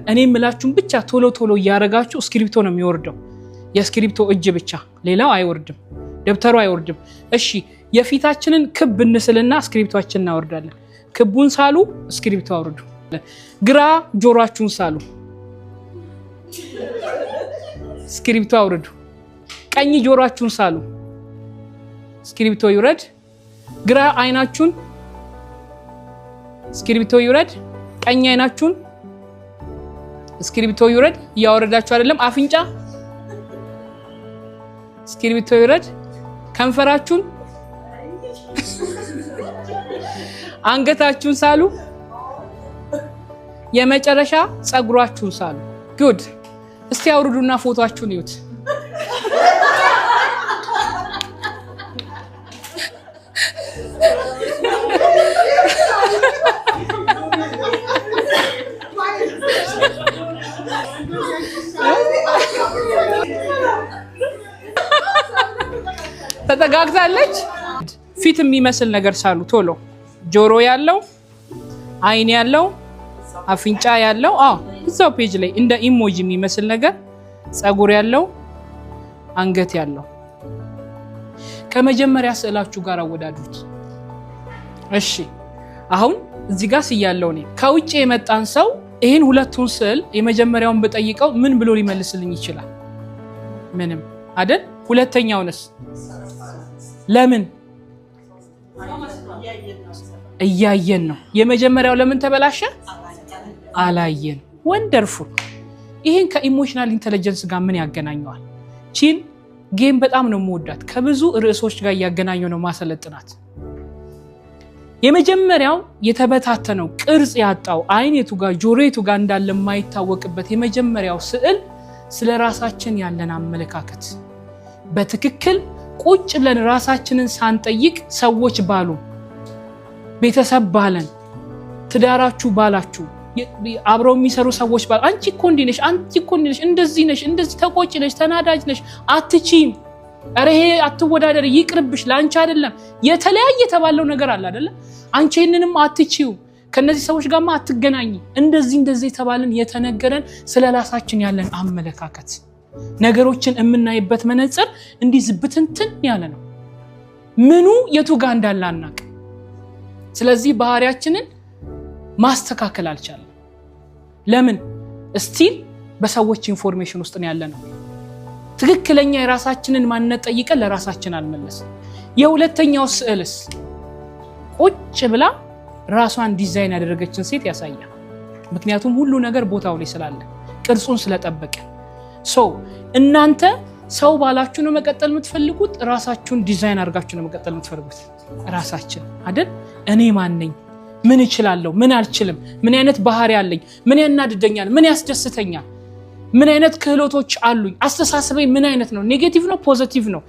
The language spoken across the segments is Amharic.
እኔ ምላችሁን ብቻ ቶሎ ቶሎ ያረጋችሁ ስክሪፕቶ ነው የሚወርደው የስክሪፕቶ እጅ ብቻ ሌላው አይወርድም ደብተሩ አይወርድም እሺ የፊታችንን ክብ እንስልና ስክሪፕቶአችንን እናወርዳለን ክቡን ሳሉ ስክሪፕቶ አውርዱ ግራ ጆሮአችሁን ሳሉ ስክሪፕቶ አውርዱ ቀኝ ጆሮአችሁን ሳሉ ስክሪፕቶ ይውረድ ግራ አይናችሁን ስክሪፕቶ ይውረድ ቀኝ አይናችሁን ስክሪፕቶ ይውረድ ያወረዳችሁ አይደለም አፍንጫ ስክሪፕቶ ይውረድ ከንፈራችሁን አንገታችሁን ሳሉ የመጨረሻ ጸጉራችሁን ሳሉ ጉድ እስቲ አውርዱና ፎቶአችሁን ይዩት ተጠጋግታለች ፊት የሚመስል ነገር ሳሉ ቶሎ ጆሮ ያለው አይን ያለው አፍንጫ ያለው እዛው ፔጅ ላይ እንደ ኢሞጂ የሚመስል ነገር ጸጉር ያለው አንገት ያለው ከመጀመሪያ ስዕላችሁ ጋር አወዳዱት እሺ አሁን እዚህ ጋር ሲያለው ነው ከውጭ የመጣን ሰው ይሄን ሁለቱን ስዕል የመጀመሪያውን በጠይቀው ምን ብሎ ሊመልስልኝ ይችላል ምንም አይደል ሁለተኛውንስ ለምን እያየን ነው የመጀመሪያው ለምን ተበላሸ አላየን ወንደርፉል ይሄን ከኢሞሽናል ኢንተለጀንስ ጋር ምን ያገናኘዋል ቺን ጌም በጣም ነው የምወዳት ከብዙ ርዕሶች ጋር ያገናኘው ነው ማሰለጥናት የመጀመሪያው የተበታተነው ቅርጽ ያጣው አይኔቱ ጋር ጆሮቱ ጋር እንዳለ የማይታወቅበት የመጀመሪያው ስዕል ስለ ራሳችን ያለን አመለካከት በትክክል ቁጭ ብለን ራሳችንን ሳንጠይቅ ሰዎች ባሉ ቤተሰብ ባለን ትዳራችሁ ባላችሁ አብረው የሚሰሩ ሰዎች ባል አንቺ እኮ እንዲህ ነሽ እንደዚህ ነሽ እንደዚህ ተቆጭ ነሽ ተናዳጅ ነሽ አትቺም አረሄ አትወዳደር ይቅርብሽ ላንቺ አይደለም የተለያየ ተባለው ነገር አለ አይደለ አንቺ እነንም አትቺው ከነዚህ ሰዎች ጋርማ አትገናኝ እንደዚህ ተባልን የተነገረን ስለራሳችን ያለን አመለካከት ነገሮችን የምናይበት መነጽር እንዲህ ዝብትንትን ያለ ነው ምኑ የቱ ጋር እንዳላናቅ ስለዚህ ባህሪያችንን ማስተካከል አልቻለም ለምን ስቲል በሰዎች ኢንፎርሜሽን ውስጥ ነው ያለነው ትክክለኛ የራሳችንን ማንነት ጠይቀን ለራሳችን አልመለስም የሁለተኛው ስዕልስ ቁጭ ብላ ራሷን ዲዛይን ያደረገችን ሴት ያሳያል ምክንያቱም ሁሉ ነገር ቦታው ላይ ስላለ ቅርጹን ስለጠበቀ እናንተ ሰው ባላችሁ ነው መቀጠል የምትፈልጉት ራሳችሁን ዲዛይን አድርጋችሁ ነው መቀጠል የምትፈልጉት ራሳችን አይደል እኔ ማን ነኝ ምን እችላለሁ ምን አልችልም ምን አይነት ባህሪ አለኝ ምን ያናድደኛል ምን ያስደስተኛል ምን አይነት ክህሎቶች አሉኝ አስተሳሰቤ ምን አይነት ነው ኔጌቲቭ ነው ፖዚቲቭ ነው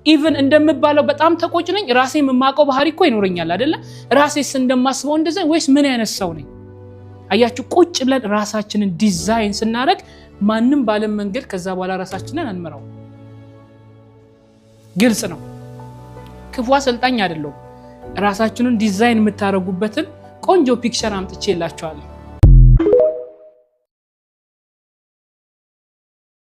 ኢቭን እንደምባለው በጣም ተቆጭ ነኝ ራሴ የማውቀው ባህሪ እኮ ይኖርኛል አይደለ ራሴስ እንደማስበው እንደዛ ወይስ ምን አይነት ሰው ነኝ አያችሁ ቁጭ ብለን ራሳችንን ዲዛይን ስናደርግ ማንንም ባለም መንገድ ከዛ በኋላ ራሳችንን አንመራው ግልጽ ነው ክፉ አሰልጣኝ አይደለም ራሳችንን ዲዛይን የምታረጉበትን ቆንጆ ፒክቸር አምጥቼላችኋለሁ